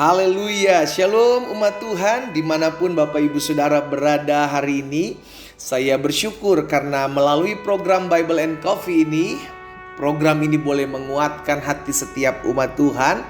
Haleluya, shalom umat Tuhan dimanapun Bapak Ibu Saudara berada hari ini. Saya bersyukur karena melalui program Bible and Coffee ini, program ini boleh menguatkan hati setiap umat Tuhan.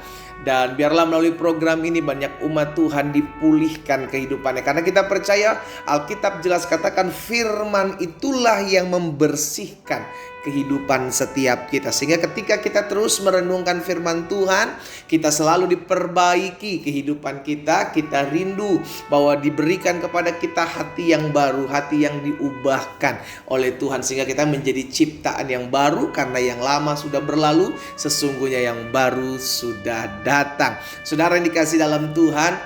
Dan biarlah melalui program ini banyak umat Tuhan dipulihkan kehidupannya. Karena kita percaya Alkitab jelas katakan firman itulah yang membersihkan kehidupan setiap kita. Sehingga ketika kita terus merenungkan firman Tuhan, kita selalu diperbaiki kehidupan kita. Kita rindu bahwa diberikan kepada kita hati yang baru, hati yang diubahkan oleh Tuhan. Sehingga kita menjadi ciptaan yang baru, karena yang lama sudah berlalu, sesungguhnya yang baru sudah datang. Saudara yang dikasih dalam Tuhan,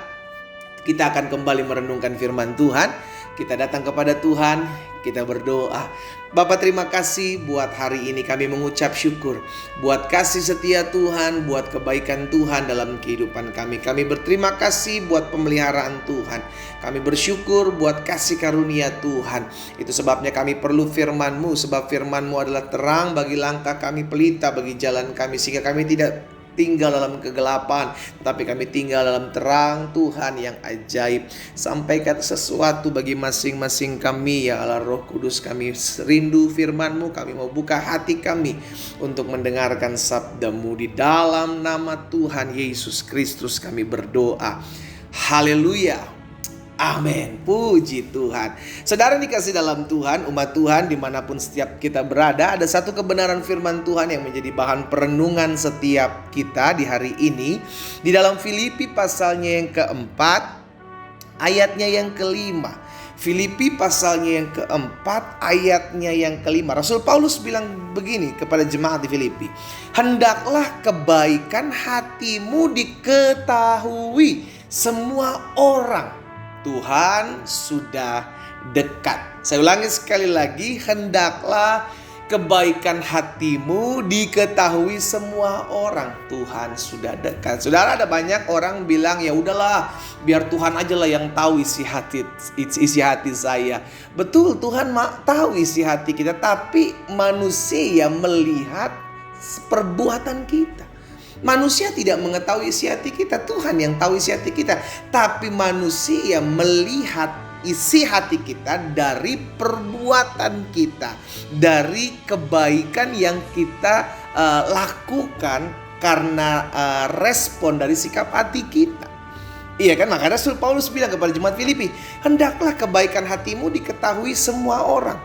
kita akan kembali merenungkan firman Tuhan. Kita datang kepada Tuhan, kita berdoa. Bapa, terima kasih buat hari ini. Kami mengucap syukur buat kasih setia Tuhan, buat kebaikan Tuhan dalam kehidupan kami. Kami berterima kasih buat pemeliharaan Tuhan. Kami bersyukur buat kasih karunia Tuhan. Itu sebabnya kami perlu firman-Mu, sebab firman-Mu adalah terang bagi langkah kami, pelita bagi jalan kami, sehingga kami tidak tinggal dalam kegelapan, tapi kami tinggal dalam terang Tuhan yang ajaib. Sampaikan sesuatu bagi masing-masing kami, ya Allah Roh Kudus. Kami rindu firman-Mu, kami mau buka hati kami untuk mendengarkan sabda-Mu. Di dalam nama Tuhan Yesus Kristus kami berdoa. Haleluya. Amin, puji Tuhan. Saudara dikasih dalam Tuhan, umat Tuhan dimanapun setiap kita berada, ada satu kebenaran firman Tuhan yang menjadi bahan perenungan setiap kita di hari ini. Di dalam Filipi pasalnya yang keempat, ayatnya yang kelima. Filipi pasalnya yang keempat, ayatnya yang kelima. Rasul Paulus bilang begini kepada jemaat di Filipi. Hendaklah kebaikan hatimu diketahui semua orang. Tuhan sudah dekat. Saya ulangi sekali lagi, hendaklah kebaikan hatimu diketahui semua orang. Tuhan sudah dekat. Saudara, ada banyak orang bilang, ya udahlah, biar Tuhan aja lah yang tahu isi hati saya. Betul, Tuhan tahu isi hati kita, tapi manusia melihat perbuatan kita. Manusia tidak mengetahui isi hati kita, Tuhan yang tahu isi hati kita. Tapi manusia melihat isi hati kita dari perbuatan kita, dari kebaikan yang kita lakukan karena respon dari sikap hati kita. Iya kan, makanya Rasul Paulus bilang kepada jemaat Filipi, hendaklah kebaikan hatimu diketahui semua orang.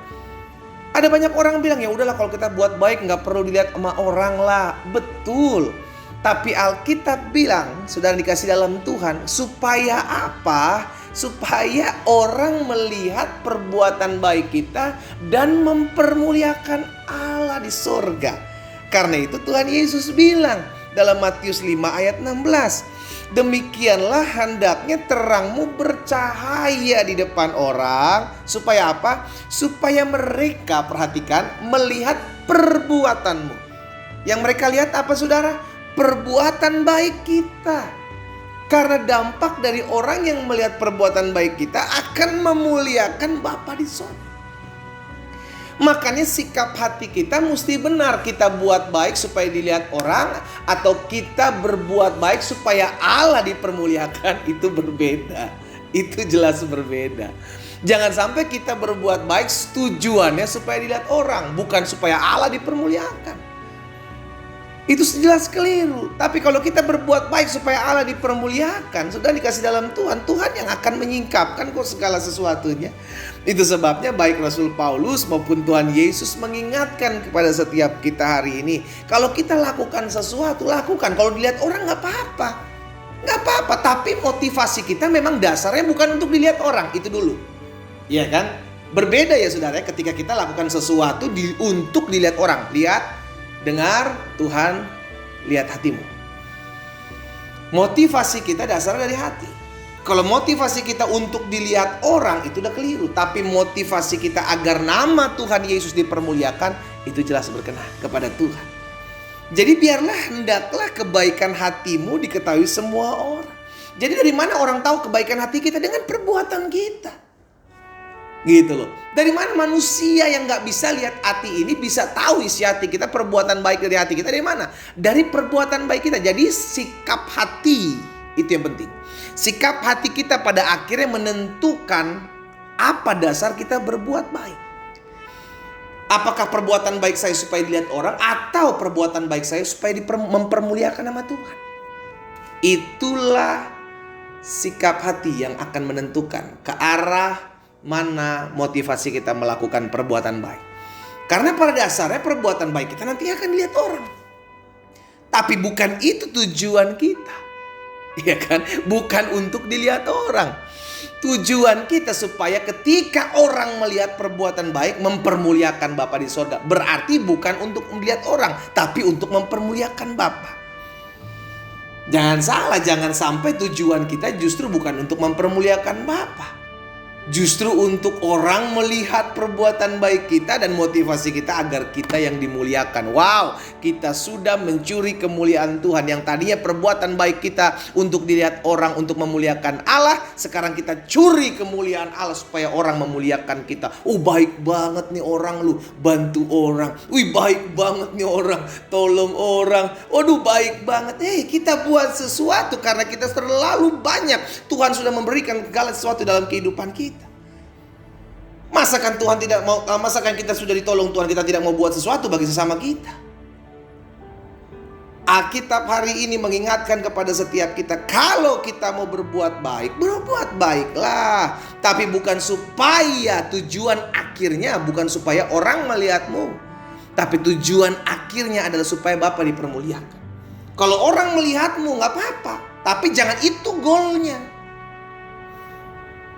Ada banyak orang bilang, ya udahlah kalau kita buat baik nggak perlu dilihat sama orang lah. Betul. Tapi Alkitab bilang, saudara dikasih dalam Tuhan, supaya apa? Supaya orang melihat perbuatan baik kita dan mempermuliakan Allah di sorga. Karena itu Tuhan Yesus bilang dalam Matius 5 ayat 16, demikianlah hendaknya terangmu bercahaya di depan orang. Supaya apa? Supaya mereka, perhatikan, melihat perbuatanmu. Yang mereka lihat apa, saudara? Perbuatan baik kita. Karena dampak dari orang yang melihat perbuatan baik kita akan memuliakan Bapa di sorga. Makanya sikap hati kita mesti benar. Kita buat baik supaya dilihat orang, atau kita berbuat baik supaya Allah dipermuliakan, itu berbeda. Itu jelas berbeda. Jangan sampai kita berbuat baik tujuannya supaya dilihat orang, bukan supaya Allah dipermuliakan. Itu jelas keliru. Tapi kalau kita berbuat baik supaya Allah dipermuliakan, sudah dikasih dalam Tuhan, Tuhan yang akan menyingkapkan kok segala sesuatunya. Itu sebabnya baik Rasul Paulus maupun Tuhan Yesus mengingatkan kepada setiap kita hari ini, kalau kita lakukan sesuatu, lakukan. Kalau dilihat orang gak apa-apa. Gak apa-apa, tapi motivasi kita memang dasarnya bukan untuk dilihat orang. Itu dulu. Iya kan? Berbeda ya saudara, ketika kita lakukan sesuatu untuk dilihat orang. Lihat, dengar, Tuhan lihat hatimu. Motivasi kita dasarnya dari hati. Kalau motivasi kita untuk dilihat orang, itu udah keliru. Tapi motivasi kita agar nama Tuhan Yesus dipermuliakan, itu jelas berkenan kepada Tuhan. Jadi biarlah hendaklah kebaikan hatimu diketahui semua orang. Jadi dari mana orang tahu kebaikan hati kita? Dengan perbuatan kita. Gitu loh. Dari mana manusia yang gak bisa lihat hati ini bisa tahu isi hati kita, perbuatan baik dari hati kita dari mana? Dari perbuatan baik kita. Jadi sikap hati Itu yang penting. Sikap hati kita pada akhirnya menentukan apa dasar kita berbuat baik. Apakah perbuatan baik saya supaya dilihat orang, atau perbuatan baik saya supaya mempermuliakan nama Tuhan. Itulah sikap hati yang akan menentukan ke arah mana motivasi kita melakukan perbuatan baik. Karena pada dasarnya perbuatan baik kita nanti akan dilihat orang. Tapi bukan itu tujuan kita. Ya kan? Bukan untuk dilihat orang. Tujuan kita supaya ketika orang melihat perbuatan baik, mempermuliakan Bapa di sorga. Berarti bukan untuk melihat orang, tapi untuk mempermuliakan Bapa. Jangan salah, jangan sampai tujuan kita justru bukan untuk mempermuliakan Bapa. Justru untuk orang melihat perbuatan baik kita dan motivasi kita agar kita yang dimuliakan. Wow, kita sudah mencuri kemuliaan Tuhan. Yang tadinya perbuatan baik kita untuk dilihat orang, untuk memuliakan Allah, sekarang kita curi kemuliaan Allah supaya orang memuliakan kita. Oh, baik banget nih orang lu, bantu orang. Wih, baik banget nih orang, tolong orang. Waduh, baik banget. Kita buat sesuatu karena kita terlalu banyak. Tuhan sudah memberikan segala sesuatu dalam kehidupan kita. Masakan Tuhan tidak mau, masakan kita sudah ditolong Tuhan, kita tidak mau buat sesuatu bagi sesama kita. Alkitab hari ini mengingatkan kepada setiap kita, kalau kita mau berbuat baik, berbuat baiklah. Tapi bukan supaya tujuan akhirnya, bukan supaya orang melihatmu. Tapi tujuan akhirnya adalah supaya Bapa dipermuliakan. Kalau orang melihatmu gak apa-apa, tapi jangan itu goalnya.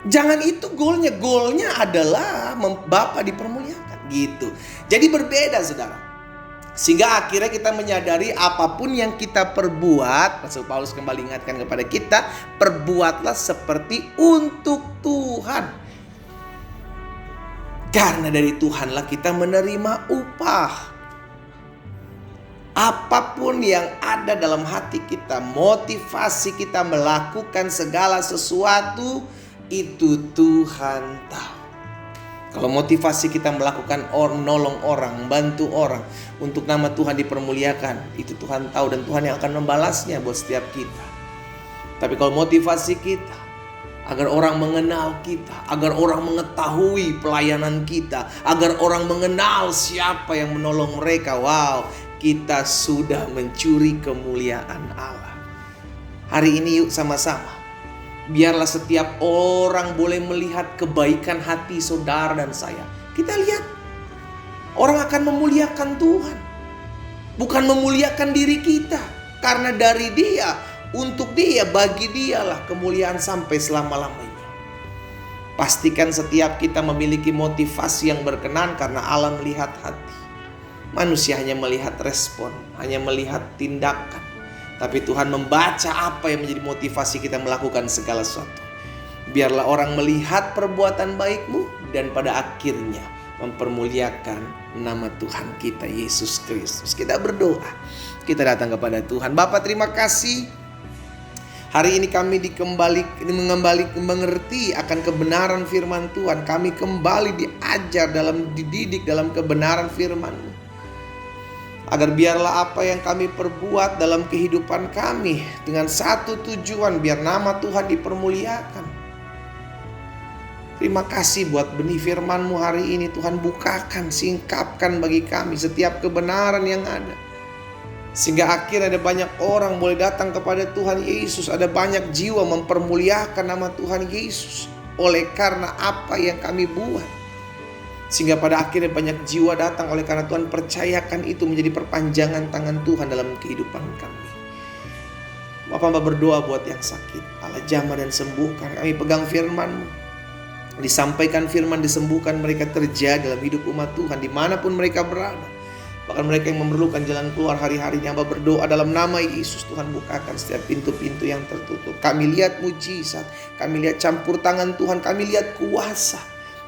Jangan itu goalnya. Goalnya adalah Bapa dipermuliakan gitu. Jadi berbeda, saudara. Sehingga akhirnya kita menyadari apapun yang kita perbuat, Rasul Paulus kembali ingatkan kepada kita, perbuatlah seperti untuk Tuhan. Karena dari Tuhanlah kita menerima upah. Apapun yang ada dalam hati kita, motivasi kita melakukan segala sesuatu, itu Tuhan tahu. Kalau motivasi kita melakukan nolong orang, bantu orang untuk nama Tuhan dipermuliakan, itu Tuhan tahu dan Tuhan yang akan membalasnya buat setiap kita. Tapi kalau motivasi kita agar orang mengenal kita, agar orang mengetahui pelayanan kita, agar orang mengenal siapa yang menolong mereka, wow, kita sudah mencuri kemuliaan Allah. Hari ini yuk sama-sama, biarlah setiap orang boleh melihat kebaikan hati saudara dan saya. Kita lihat, orang akan memuliakan Tuhan, bukan memuliakan diri kita. Karena dari Dia, untuk Dia, bagi Dialah kemuliaan sampai selama-lamanya. Pastikan setiap kita memiliki motivasi yang berkenan karena Allah melihat hati. Manusia hanya melihat respon, hanya melihat tindakan. Tapi Tuhan membaca apa yang menjadi motivasi kita melakukan segala sesuatu. Biarlah orang melihat perbuatan baikmu dan pada akhirnya mempermuliakan nama Tuhan kita Yesus Kristus. Kita berdoa, kita datang kepada Tuhan. Bapa, terima kasih. Hari ini kami mengembali mengerti akan kebenaran firman Tuhan. Kami kembali diajar dididik dalam kebenaran firman-Mu. Agar biarlah apa yang kami perbuat dalam kehidupan kami dengan satu tujuan, biar nama Tuhan dipermuliakan. Terima kasih buat benih firman-Mu hari ini. Tuhan, bukakan, singkapkan bagi kami setiap kebenaran yang ada. Sehingga akhirnya ada banyak orang boleh datang kepada Tuhan Yesus. Ada banyak jiwa mempermuliakan nama Tuhan Yesus oleh karena apa yang kami buat. Sehingga pada akhirnya banyak jiwa datang oleh karena Tuhan percayakan itu menjadi perpanjangan tangan Tuhan dalam kehidupan kami. Bapak berdoa buat yang sakit, Allah jamah dan sembuhkan. Kami pegang firman-Mu, disampaikan firman, disembuhkan mereka terjadi dalam hidup umat Tuhan dimanapun mereka berada. Bahkan mereka yang memerlukan jalan keluar hari-harinya, Bapak berdoa dalam nama Yesus, Tuhan bukakan setiap pintu-pintu yang tertutup. Kami lihat mujizat, kami lihat campur tangan Tuhan, kami lihat kuasa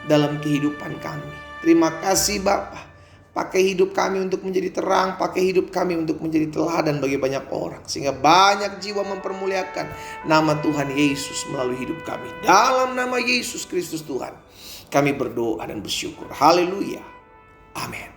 dalam kehidupan kami. Terima kasih Bapa. Pakai hidup kami untuk menjadi terang, pakai hidup kami untuk menjadi teladan bagi banyak orang, sehingga banyak jiwa mempermuliakan nama Tuhan Yesus melalui hidup kami. Dalam nama Yesus Kristus Tuhan, kami berdoa dan bersyukur. Haleluya. Amin.